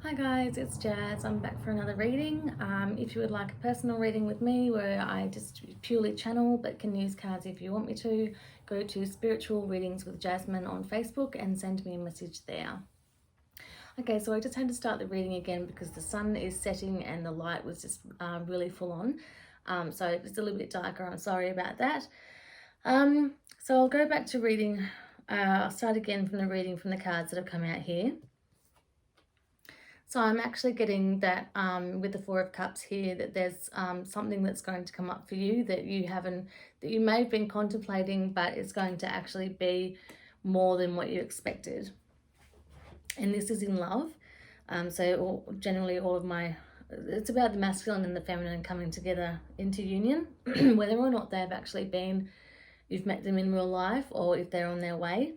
Hi guys, it's Jazz. I'm back for another reading. If you would like a personal reading with me where I just purely channel but can use cards if you want me to, go to Spiritual Readings with Jasmine on Facebook and send me a message there. Okay, so I just had to start the reading again because the sun is setting and the light was just really full on. So it's a little bit darker. I'm sorry about that. So I'll go back to reading. I'll start again from the reading from the cards that have come out here. So I'm actually getting that with the Four of Cups here, that there's something that's going to come up for you that you may have been contemplating, but it's going to actually be more than what you expected. And this is in love. Generally all of it's about the masculine and the feminine coming together into union, whether or not they've actually been, you've met them in real life or if they're on their way.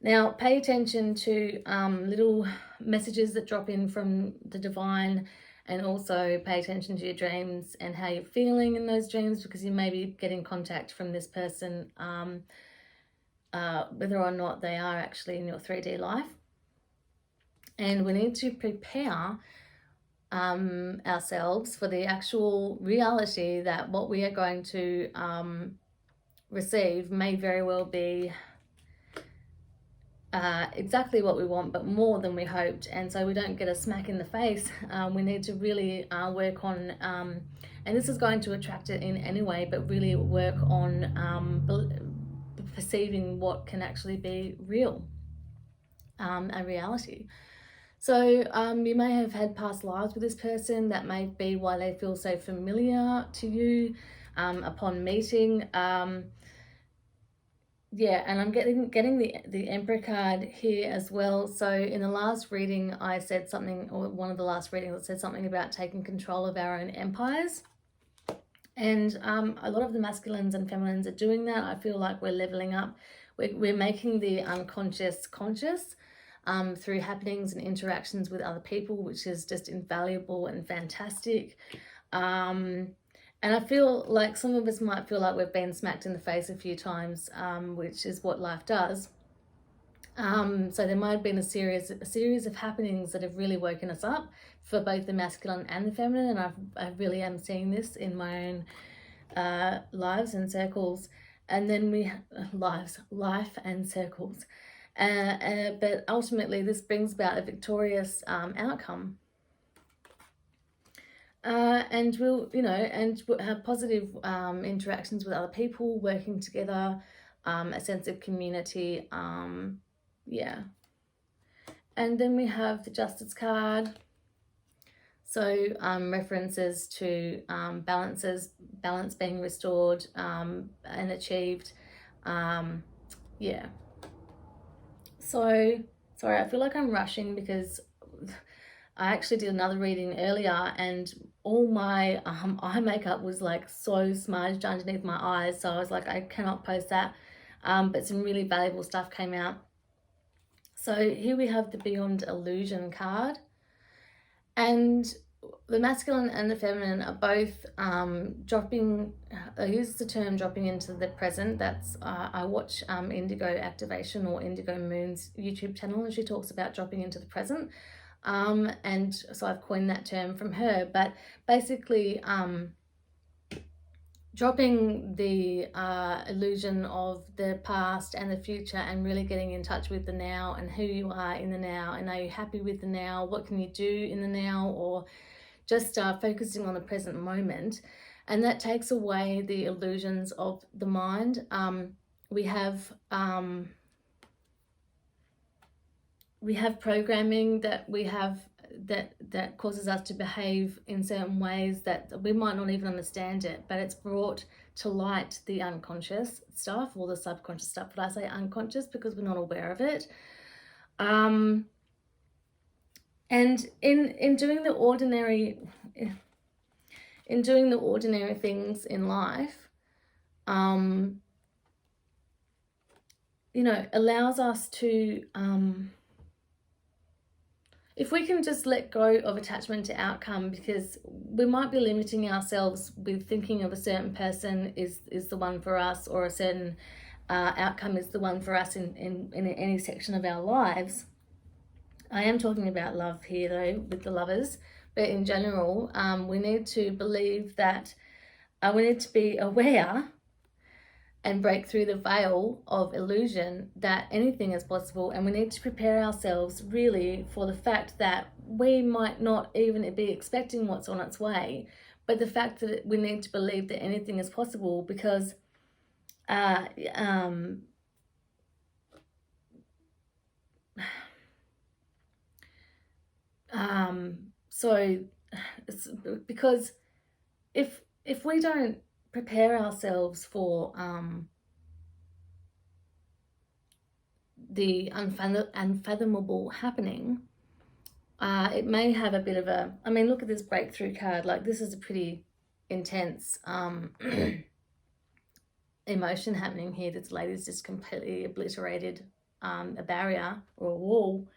Now, pay attention to little messages that drop in from the divine, and also pay attention to your dreams and how you're feeling in those dreams, because you may be getting contact from this person, whether or not they are actually in your 3D life. And we need to prepare ourselves for the actual reality that what we are going to receive may very well be exactly what we want, but more than we hoped. And so we don't get a smack in the face. We need to really work on, and this is going to attract it in anyway, but really work on perceiving what can actually be real, a reality. So you may have had past lives with this person. That may be why they feel so familiar to you upon meeting. Yeah, and I'm getting the Emperor card here as well. So in the last reading, I said something, or one of the last readings, I said something about taking control of our own empires. And a lot of the masculines and feminines are doing that. I feel like we're leveling up. We're making the unconscious conscious through happenings and interactions with other people, which is just invaluable and fantastic. And I feel like some of us might feel like we've been smacked in the face a few times, which is what life does. So there might have been a series of happenings that have really woken us up for both the masculine and the feminine. And I really am seeing this in my own lives and circles. And then we life and circles. But ultimately, this brings about a victorious outcome. And we'll have positive interactions with other people, working together, a sense of community. Yeah. And then we have the Justice card. So references to balance being restored and achieved. Yeah. So, sorry, I feel like I'm rushing because I actually did another reading earlier and all my eye makeup was like so smudged underneath my eyes. So I was like, I cannot post that. But some really valuable stuff came out. So here we have the Beyond Illusion card. And the masculine and the feminine are both dropping, I use the term dropping into the present. That's, I watch Indigo Activation or Indigo Moon's YouTube channel, and she talks about dropping into the present. And so I've coined that term from her, but basically dropping the illusion of the past and the future and really getting in touch with the now and who you are in the now, and are you happy with the now, what can you do in the now, or just focusing on the present moment. And that takes away the illusions of the mind. We have programming that we have that causes us to behave in certain ways that we might not even understand it, but it's brought to light the unconscious stuff or the subconscious stuff. But I say unconscious because we're not aware of it. And in doing the ordinary things in life, allows us to if we can just let go of attachment to outcome, because we might be limiting ourselves with thinking of a certain person is the one for us, or a certain outcome is the one for us in any section of our lives. I am talking about love here though, with the lovers, but in general, we need to believe that we need to be aware and break through the veil of illusion that anything is possible, and we need to prepare ourselves really for the fact that we might not even be expecting what's on its way, but the fact that we need to believe that anything is possible, because uh, um, so it's because if we don't prepare ourselves for the unfathomable happening, it may have a bit of a, I mean, look at this breakthrough card. Like, this is a pretty intense emotion happening here. This lady's just completely obliterated a barrier or a wall.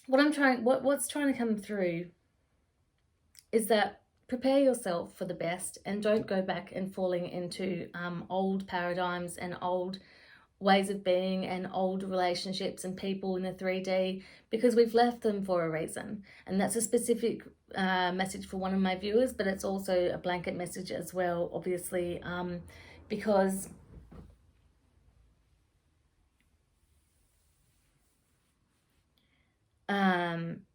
What's trying to come through is that prepare yourself for the best, and don't go back and falling into old paradigms and old ways of being and old relationships and people in the 3D, because we've left them for a reason. And that's a specific message for one of my viewers, but it's also a blanket message as well, obviously, because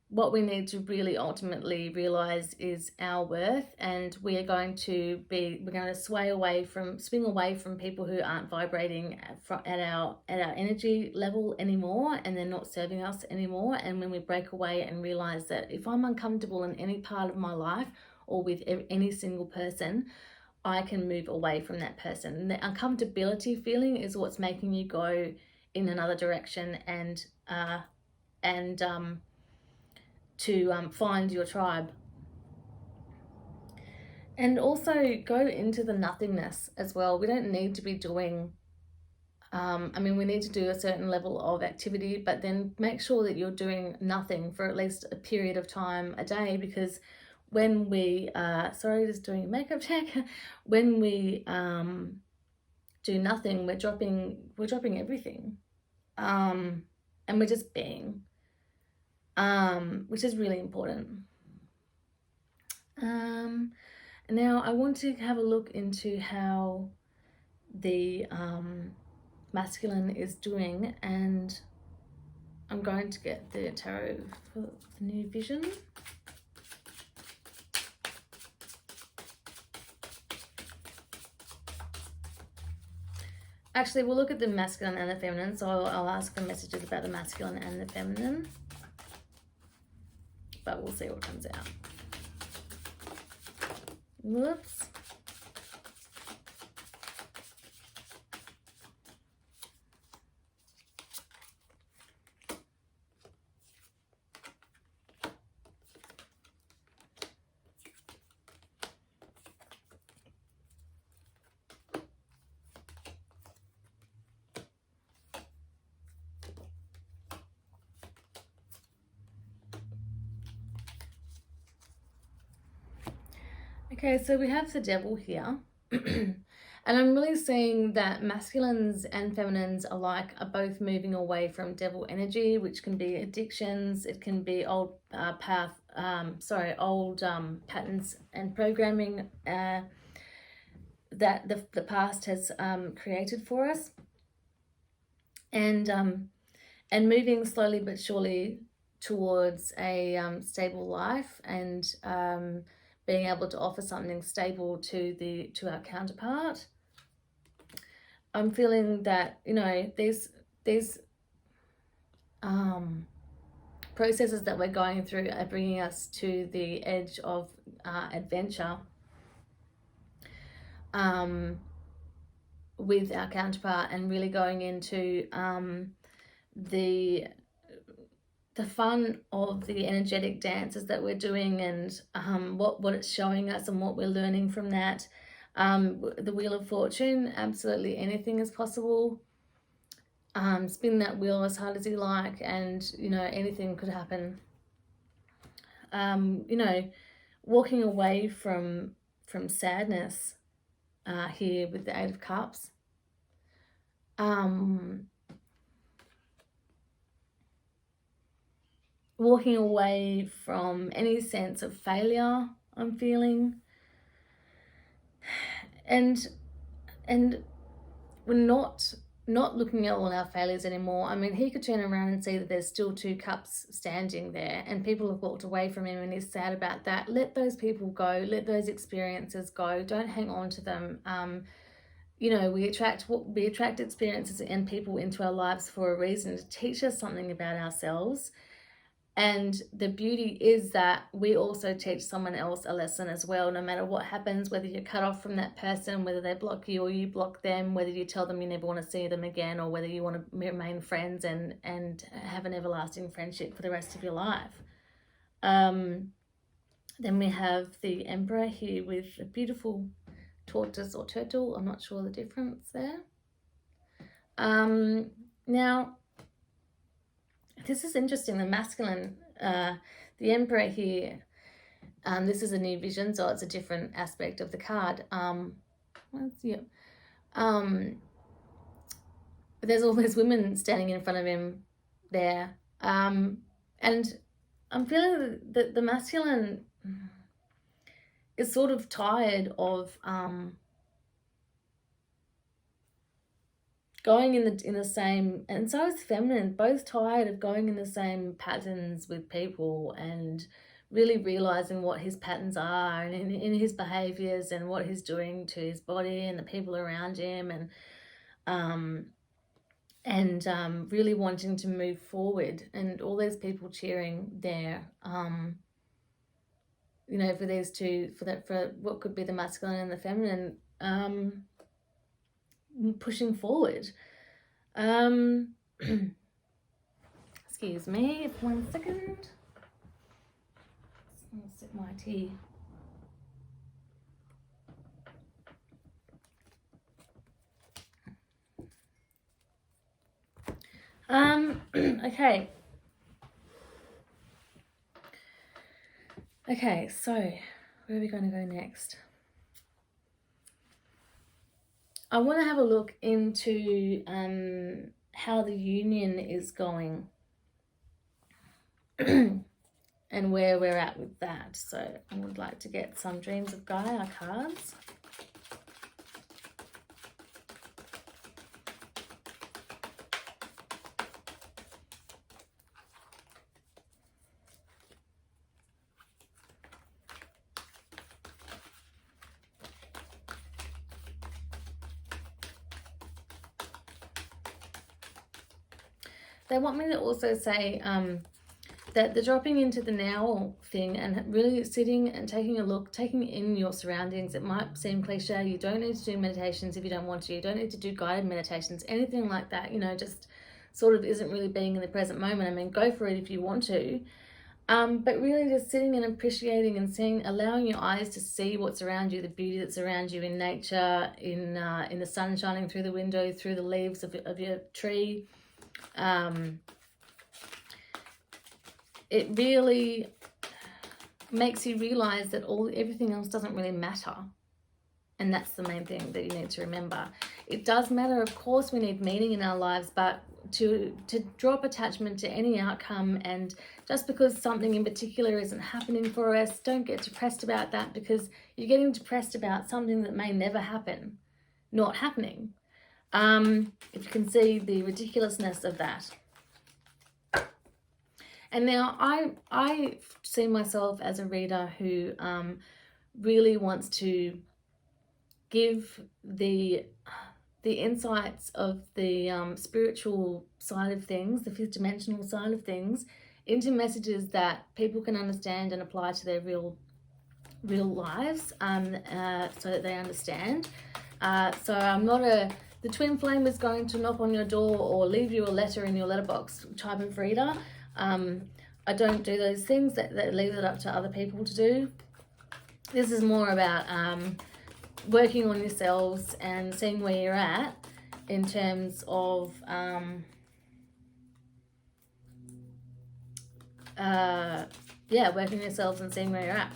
what we need to really ultimately realize is our worth, and we're going to swing away from people who aren't vibrating at our energy level anymore, and they're not serving us anymore. And when we break away and realize that if I'm uncomfortable in any part of my life or with any single person, I can move away from that person. And the uncomfortability feeling is what's making you go in another direction and to find your tribe. And also go into the nothingness as well. We don't need to be doing, I mean, we need to do a certain level of activity, but then make sure that you're doing nothing for at least a period of time a day, because when we, sorry, just doing a makeup check, when we do nothing, we're dropping everything. And we're just being. Which is really important. Now I want to have a look into how the masculine is doing, and I'm going to get the tarot for the new vision. Actually, we'll look at the masculine and the feminine, so I'll ask the messages about the masculine and the feminine. But we'll see what comes out. Whoops. Okay, so we have the devil here. And I'm really seeing that masculines and feminines alike are both moving away from devil energy, which can be addictions. It can be old patterns and programming that the past has created for us. And moving slowly but surely towards a stable life, and being able to offer something stable to our counterpart. I'm feeling that, you know, these processes that we're going through are bringing us to the edge of adventure with our counterpart, and really going into the fun of the energetic dances that we're doing, and what it's showing us and what we're learning from that. The Wheel of Fortune, absolutely anything is possible. Spin that wheel as hard as you like, and you know, anything could happen. You know, walking away from sadness here with the Eight of Cups. walking away from any sense of failure I'm feeling, and we're not looking at all our failures anymore. I mean, he could turn around and see that there's still 2 cups standing there and people have walked away from him and he's sad about that. Let those people go, let those experiences go, don't hang on to them. You know, we attract experiences and people into our lives for a reason, to teach us something about ourselves. And the beauty is that we also teach someone else a lesson as well, no matter what happens, whether you're cut off from that person, whether they block you or you block them, whether you tell them you never want to see them again, or whether you want to remain friends and have an everlasting friendship for the rest of your life. Then we have the Emperor here with a beautiful tortoise or turtle. I'm not sure the difference there. Now, this is interesting. The masculine, the Emperor here, this is a new vision, so it's a different aspect of the card. But there's all these women standing in front of him there. And I'm feeling that the masculine is sort of tired of going in the same, and so is feminine, both tired of going in the same patterns with people and really realizing what his patterns are and in his behaviors and what he's doing to his body and the people around him, and really wanting to move forward, and all these people cheering there, you know, for these two, for what could be the masculine and the feminine, pushing forward. Excuse me, 1 second. I'll sip my tea. Okay, so where are we going to go next? I want to have a look into how the union is going and where we're at with that. So I would like to get some Dreams of Gaia cards. They want me to also say that the dropping into the now thing and really sitting and taking a look, taking in your surroundings. It might seem cliche. You don't need to do meditations if you don't want to. You don't need to do guided meditations, anything like that. You know, just sort of isn't really being in the present moment. I mean, go for it if you want to. But really just sitting and appreciating and seeing, allowing your eyes to see what's around you, the beauty that's around you in nature, in the sun shining through the window, through the leaves of your tree. It really makes you realize that everything else doesn't really matter. And that's the main thing that you need to remember. It does matter, of course, we need meaning in our lives, but to drop attachment to any outcome, and just because something in particular isn't happening for us, don't get depressed about that, because you're getting depressed about something that may never happen, not happening. If you can see the ridiculousness of that. And now I see myself as a reader who really wants to give the insights of the spiritual side of things, the fifth dimensional side of things, into messages that people can understand and apply to their real lives, so that they understand. So I'm not the twin flame is going to knock on your door or leave you a letter in your letterbox type of reader. I don't do those things. That leaves it up to other people to do. This is more about working on yourselves and seeing where you're at in terms of working on yourselves and seeing where you're at.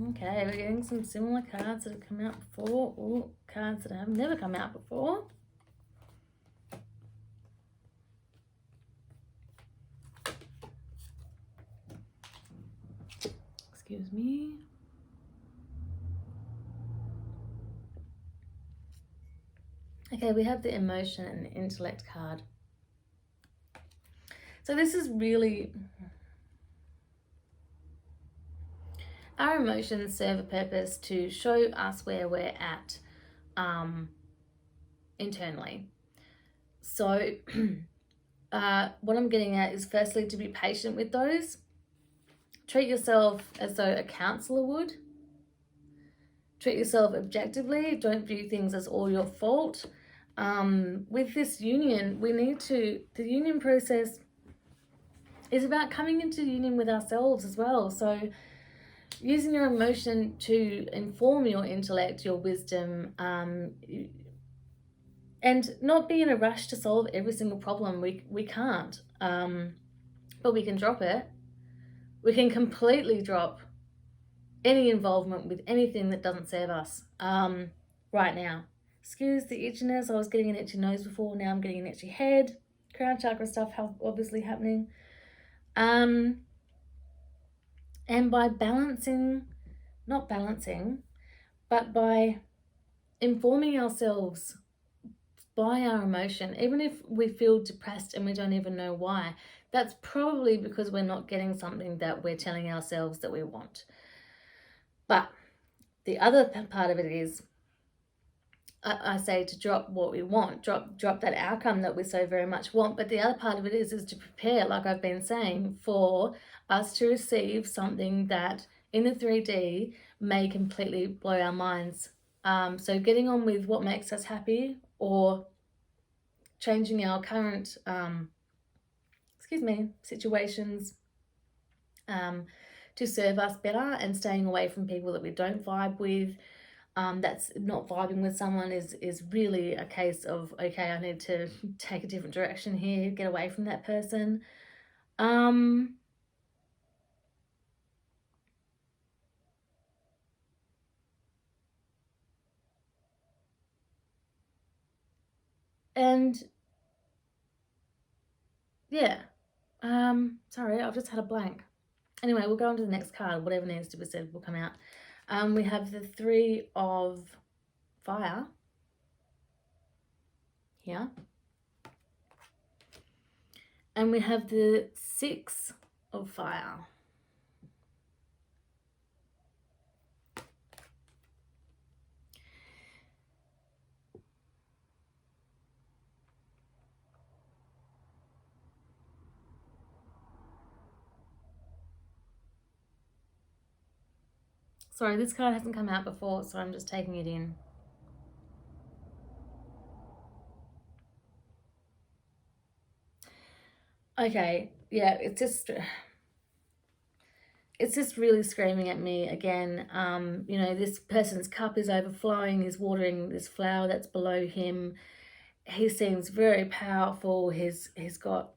Okay, we're getting some similar cards that have come out before. Or cards that have never come out before. Excuse me. Okay, we have the emotion and the intellect card. So this is really, our emotions serve a purpose to show us where we're at internally. So what I'm getting at is firstly to be patient with those. Treat yourself as though a counselor would. Treat yourself objectively. Don't view things as all your fault. With this union, the union process is about coming into union with ourselves as well. So using your emotion to inform your intellect, your wisdom, and not be in a rush to solve every single problem. We can't, but we can drop it. We can completely drop any involvement with anything that doesn't serve us right now. Excuse the itchiness. I was getting an itchy nose before. Now I'm getting an itchy head. Crown chakra stuff obviously happening. And by not balancing, but by informing ourselves by our emotion, even if we feel depressed and we don't even know why, that's probably because we're not getting something that we're telling ourselves that we want. But the other part of it is, I say to drop what we want, drop that outcome that we so very much want. But the other part of it is to prepare, like I've been saying, for us to receive something that in the 3D may completely blow our minds. So getting on with what makes us happy, or changing our current situations to serve us better, and staying away from people that we don't vibe with. That's not vibing with someone is really a case of, okay, I need to take a different direction here, get away from that person. And yeah, sorry, I've just had a blank. Anyway, we'll go on to the next card. Whatever needs to be said will come out. We have the 3 of fire here. And we have the 6 of fire. Sorry, this card hasn't come out before, so I'm just taking it in. Okay, yeah, it's just really screaming at me again. This person's cup is overflowing. He's watering this flower that's below him. He seems very powerful. He's got,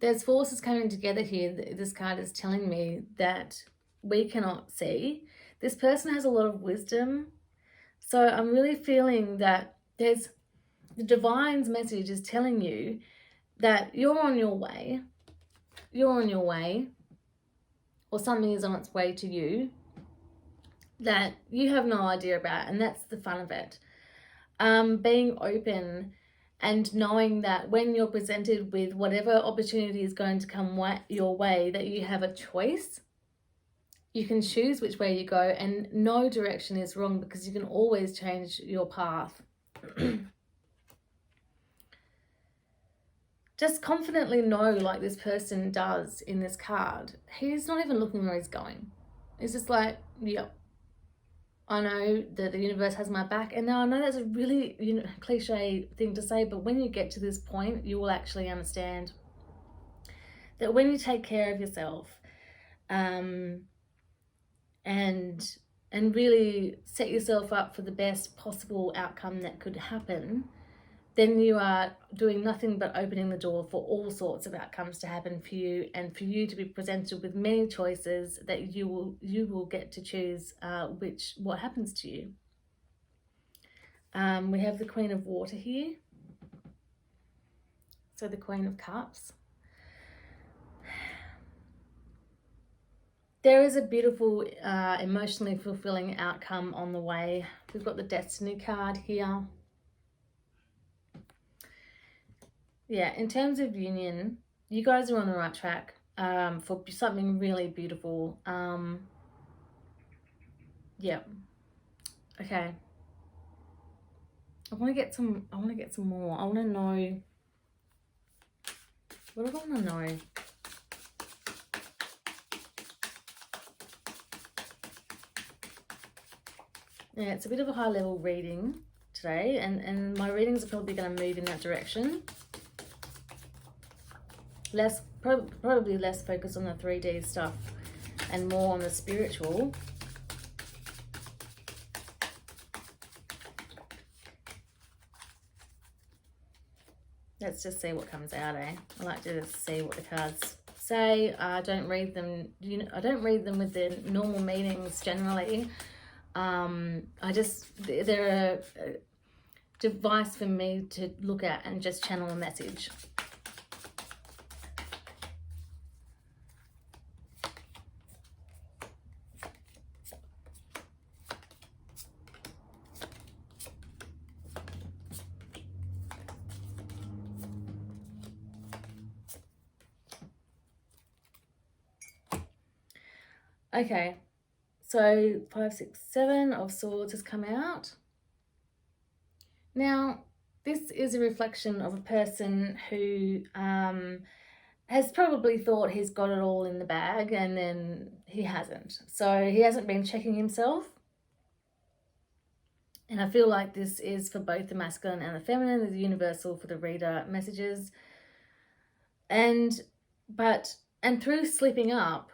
there's forces coming together here. This card is telling me that we cannot see. This person has a lot of wisdom. So I'm really feeling that the divine's message is telling you that you're on your way, or something is on its way to you that you have no idea about, and that's the fun of it. Being open and knowing that when you're presented with whatever opportunity is going to come your way, that you have a choice. You can choose which way you go, and no direction is wrong because you can always change your path. Just confidently know, like this person does in this card, he's not even looking where he's going. It's just like, yep, I know that the universe has my back. And now I know that's a really cliche thing to say, but when you get to this point, you will actually understand that when you take care of yourself, and really set yourself up for the best possible outcome that could happen, then you are doing nothing but opening the door for all sorts of outcomes to happen for you, and for you to be presented with many choices that you will get to choose what happens to you. We have the Queen of Water here, so the Queen of Cups. There is a beautiful, emotionally fulfilling outcome on the way. We've got the Destiny card here. Yeah, in terms of union, you guys are on the right track for something really beautiful. Yeah. Okay. I want to get some more. I want to know. What do I want to know? Yeah, it's a bit of a high level reading today, and my readings are probably going to move in that direction. Probably less focus on the 3D stuff and more on the spiritual. Let's just see what comes out, eh? I like to just see what the cards say. I don't read them. I don't read them with the normal meanings generally. They're a device for me to look at and just channel a message. Okay, so 5, 6, 7 of Swords has come out. Now, this is a reflection of a person who has probably thought he's got it all in the bag, and then he hasn't. So he hasn't been checking himself. And I feel like this is for both the masculine and the feminine. There's universal for the reader messages. And through slipping up,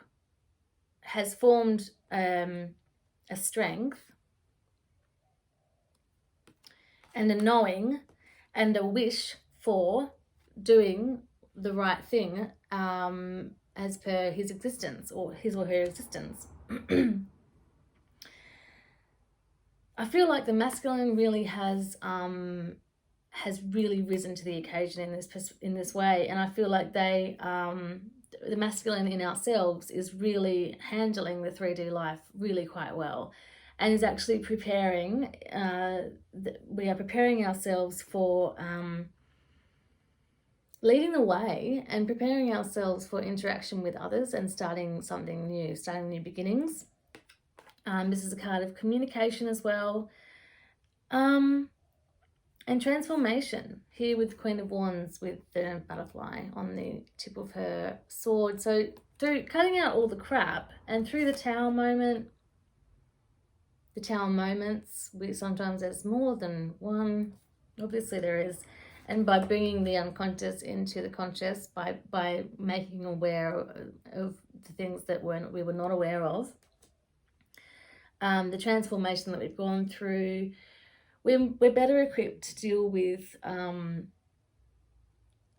has formed a strength and a knowing and a wish for doing the right thing as per his existence, or his or her existence. I feel like the masculine really has really risen to the occasion in this way, and I feel like the masculine in ourselves is really handling the 3D life really quite well, and is actually preparing. We are preparing ourselves for leading the way and preparing ourselves for interaction with others and starting something new, starting new beginnings. This is a card of communication as well. And transformation here with Queen of Wands with the butterfly on the tip of her sword. So through cutting out all the crap and through the Tower moment, the Tower moments, sometimes there's more than one, obviously there is, and by bringing the unconscious into the conscious, by making aware of the things that we were not aware of, the transformation that we've gone through, we're better equipped to deal with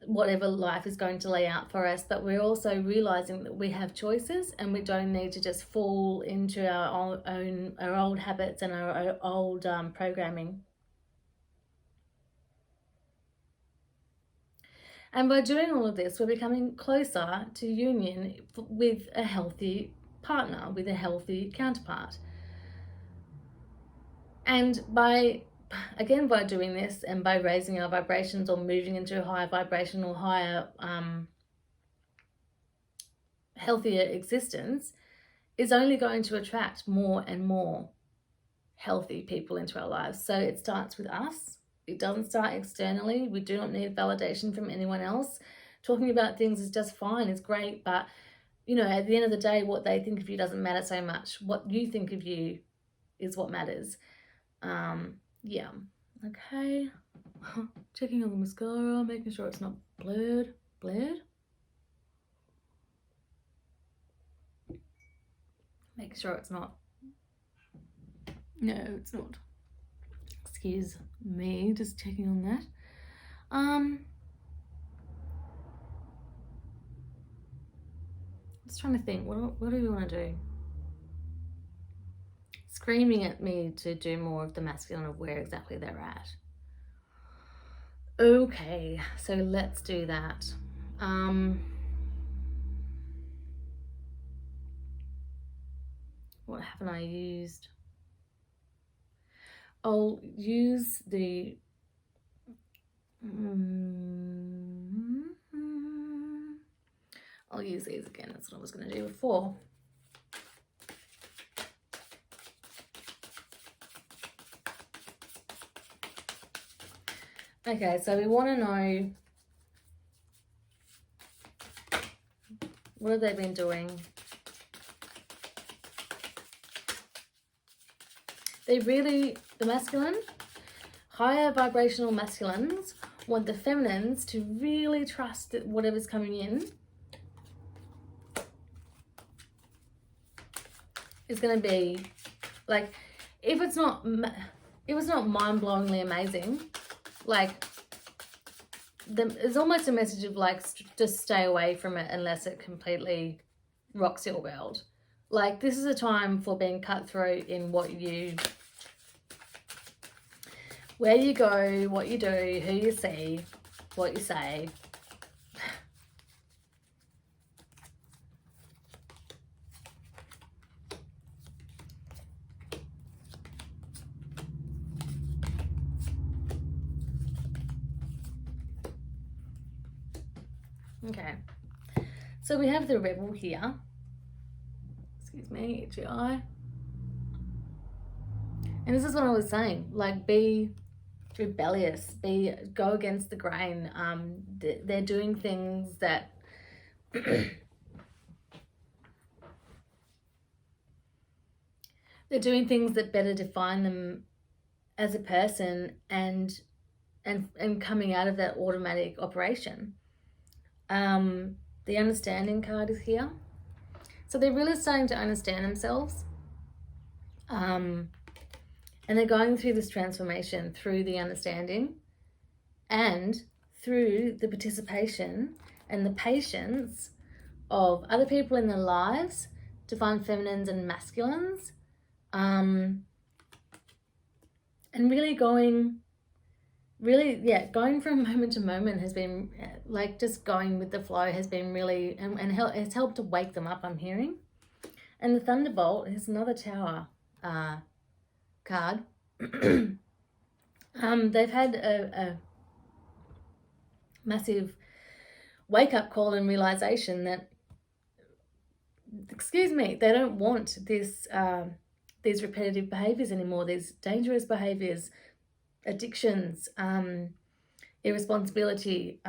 whatever life is going to lay out for us, but we're also realizing that we have choices and we don't need to just fall into our old habits and our old programming. And by doing all of this, we're becoming closer to union with a healthy partner, with a healthy counterpart. And by doing this and by raising our vibrations or moving into a higher vibration or higher, healthier existence, is only going to attract more and more healthy people into our lives. So it starts with us. It doesn't start externally. We do not need validation from anyone else. Talking about things is just fine, it's great, but at the end of the day, what they think of you doesn't matter so much. What you think of you is what matters. Yeah. Okay. Checking on the mascara, making sure it's not blurred. Make sure it's not. No, it's not. Excuse me, just checking on that. Just trying to think, what do we want to do? Screaming at me to do more of the masculine of where exactly they're at. Okay, so let's do that. What haven't I used? I'll use the I'll use these again. That's what I was going to do before. Okay, so we want to know, what have they been doing? They really, the masculine, higher vibrational masculines want the feminines to really trust that whatever's coming in is going to be, like, if it's not mind-blowingly amazing, like, it's almost a message of, like, just stay away from it unless it completely rocks your world. Like, this is a time for being cutthroat in where you go, what you do, who you see, what you say. Okay, so we have the rebel here. Excuse me, itchy eye. And this is what I was saying, like, be rebellious, go against the grain. They're doing things that they're doing things that better define them as a person, and coming out of that automatic operation. The understanding card is here. So they're really starting to understand themselves. And they're going through this transformation through the understanding and through the participation and the patience of other people in their lives, divine feminines and masculines, and really going from moment to moment has been, like, just going with the flow has been really, and it's helped to wake them up, I'm hearing. And the Thunderbolt is another Tower card. They've had a massive wake-up call and realization that, they don't want this these repetitive behaviors anymore, these dangerous behaviors, addictions, irresponsibility,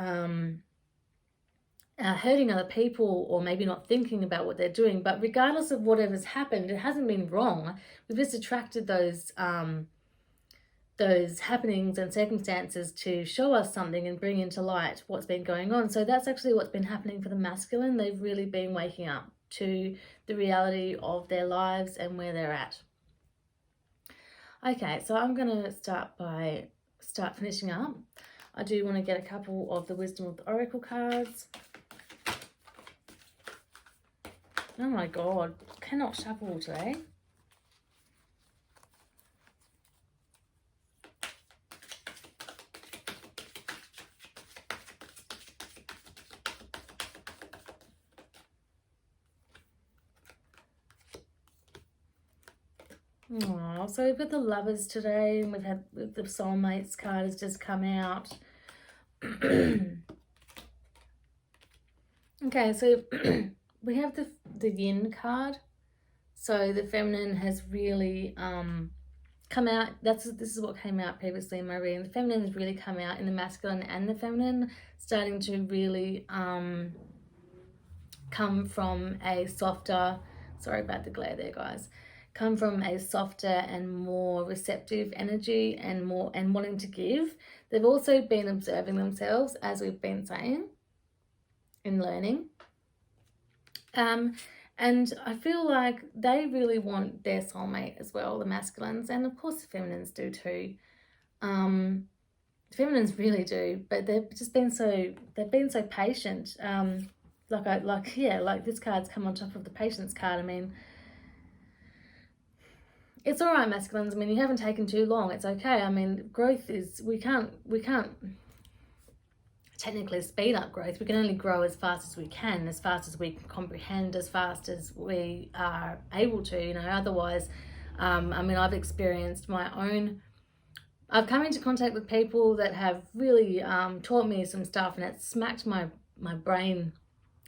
hurting other people, or maybe not thinking about what they're doing. But regardless of whatever's happened, it hasn't been wrong. We've just attracted those happenings and circumstances to show us something and bring into light what's been going on. So that's actually what's been happening for the masculine. They've really been waking up to the reality of their lives and where they're at. Okay, so I'm going to start finishing up. I do want to get a couple of the Wisdom of the Oracle cards. Oh my God, cannot shuffle today. Oh, so we've got the Lovers today, and we've had the Soulmates card has just come out. Okay, so we have the Yin card. So the feminine has really come out. This is what came out previously in my reading. The feminine has really come out in the masculine and the feminine, starting to really come from a softer, sorry about the glare there, guys, come from a softer and more receptive energy and wanting to give. They've also been observing themselves, as we've been saying, in learning. And I feel like they really want their soulmate as well, the masculines, and of course the feminines do too. feminines really do, but they've been so patient. Like this card's come on top of the patience card. I mean, it's all right, masculines. I mean, you haven't taken too long. It's okay. I mean, growth is, we can't technically speed up growth. We can only grow as fast as we can, as fast as we can comprehend, as fast as we are able to, you know. Otherwise, I mean, I've come into contact with people that have really taught me some stuff, and it smacked my brain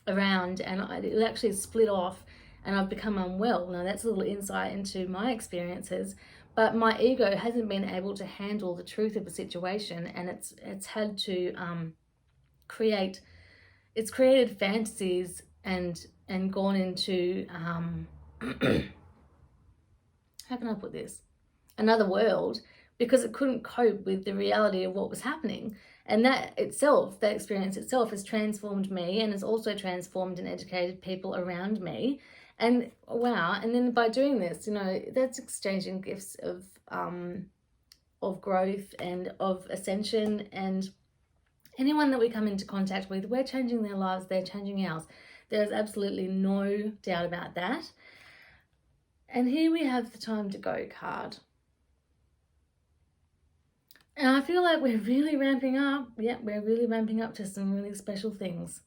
around, and it actually split off, and I've become unwell. Now that's a little insight into my experiences, but my ego hasn't been able to handle the truth of the situation, and it's had to created fantasies and gone into how can I put this, another world, because it couldn't cope with the reality of what was happening. And that experience itself has transformed me, and has also transformed and educated people around me. And wow, and then by doing this, you know, that's exchanging gifts of growth and of ascension. And anyone that we come into contact with, we're changing their lives, they're changing ours. There's absolutely no doubt about that. And here we have the time to go card. And I feel like we're really ramping up. Yeah, we're really ramping up to some really special things.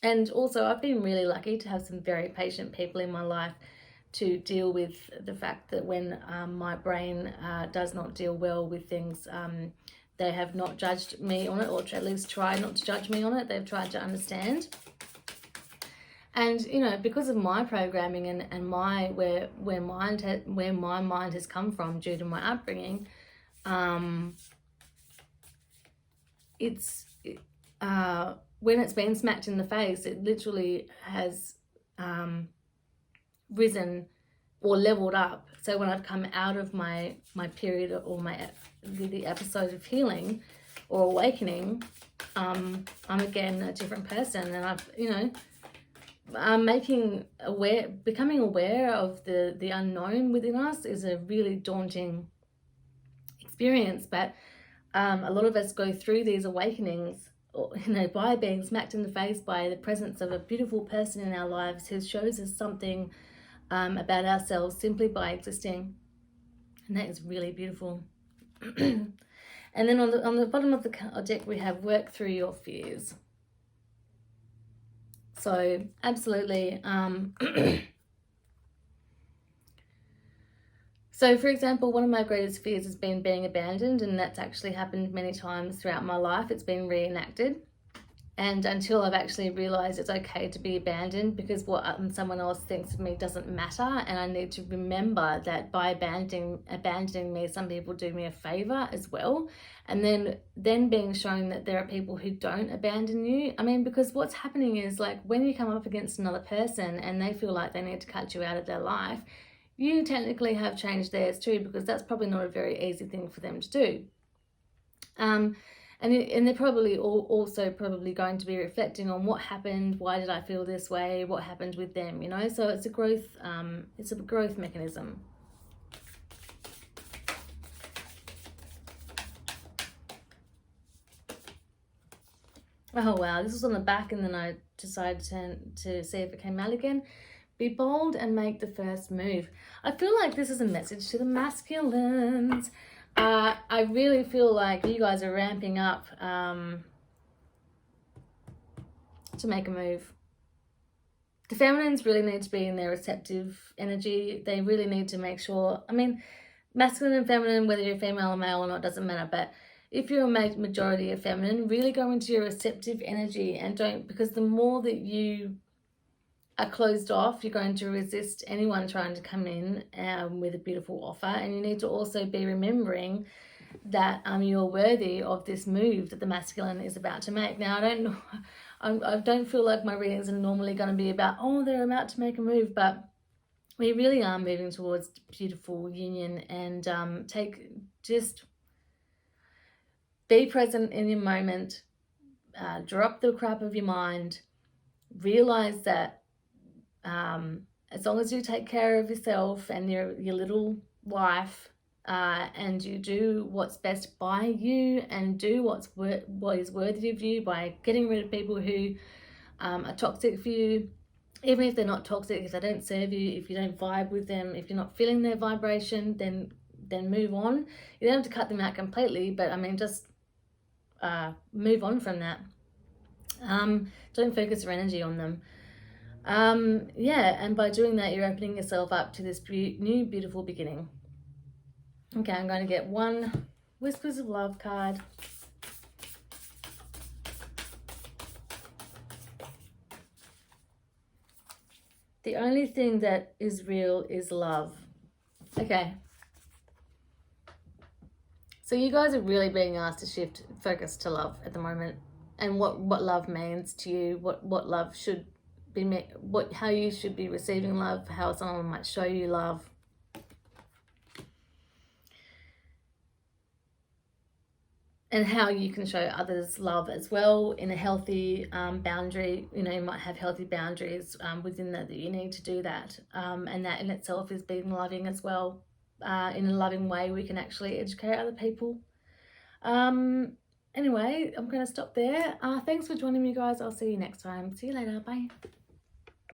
And also, I've been really lucky to have some very patient people in my life to deal with the fact that when my brain does not deal well with things, they have not judged me on it, or at least tried not to judge me on it. They've tried to understand. And, you know, because of my programming and where my mind has come from due to my upbringing, when it's been smacked in the face, it literally has risen or leveled up. So when I've come out of my period, or the episode of healing or awakening, I'm again a different person. And I'm becoming aware of the unknown within us is a really daunting experience. But a lot of us go through these awakenings, you know, by being smacked in the face by the presence of a beautiful person in our lives who shows us something about ourselves simply by existing. And that is really beautiful. And then on the bottom of the deck, we have work through your fears. So absolutely. So for example, one of my greatest fears has been being abandoned, and that's actually happened many times throughout my life. It's been reenacted. And until I've actually realized it's okay to be abandoned, because what someone else thinks of me doesn't matter, and I need to remember that by abandoning me, some people do me a favor as well. And then being shown that there are people who don't abandon you. I mean, because what's happening is, like, when you come up against another person and they feel like they need to cut you out of their life, you technically have changed theirs too, because that's probably not a very easy thing for them to do. And they're probably also going to be reflecting on what happened, why did I feel this way, what happened with them, you know. So it's a growth mechanism. Oh wow, this was on the back, and then I decided to see if it came out again. Be bold and make the first move. I feel like this is a message to the masculines. I really feel like you guys are ramping up to make a move. The feminines really need to be in their receptive energy. They really need to make sure, I mean, masculine and feminine, whether you're female or male or not, doesn't matter. But if you're a majority of feminine, really go into your receptive energy, and don't, because the more that you are closed off, you're going to resist anyone trying to come in with a beautiful offer. And you need to also be remembering that you're worthy of this move that the masculine is about to make. Now, I don't feel like my readings are normally going to be about, oh, they're about to make a move, but we really are moving towards beautiful union. And just be present in your moment, drop the crap of your mind, realize that as long as you take care of yourself and your little life, and you do what's best by you and do what is worthy of you by getting rid of people who are toxic for you, even if they're not toxic, if they don't serve you, if you don't vibe with them, if you're not feeling their vibration, then move on. You don't have to cut them out completely, but I mean, just move on from that. Don't focus your energy on them. Yeah, and by doing that, you're opening yourself up to this new beautiful beginning. Okay, I'm going to get one Whispers of Love card. The only thing that is real is love. Okay. So you guys are really being asked to shift focus to love at the moment, and what love means to you, what love should be, how you should be receiving love, how someone might show you love. And how you can show others love as well in a healthy boundary. You know, you might have healthy boundaries within that you need to do that. And that in itself is being loving as well. In a loving way, we can actually educate other people. Anyway, I'm going to stop there. Thanks for joining me, guys. I'll see you next time. See you later. Bye.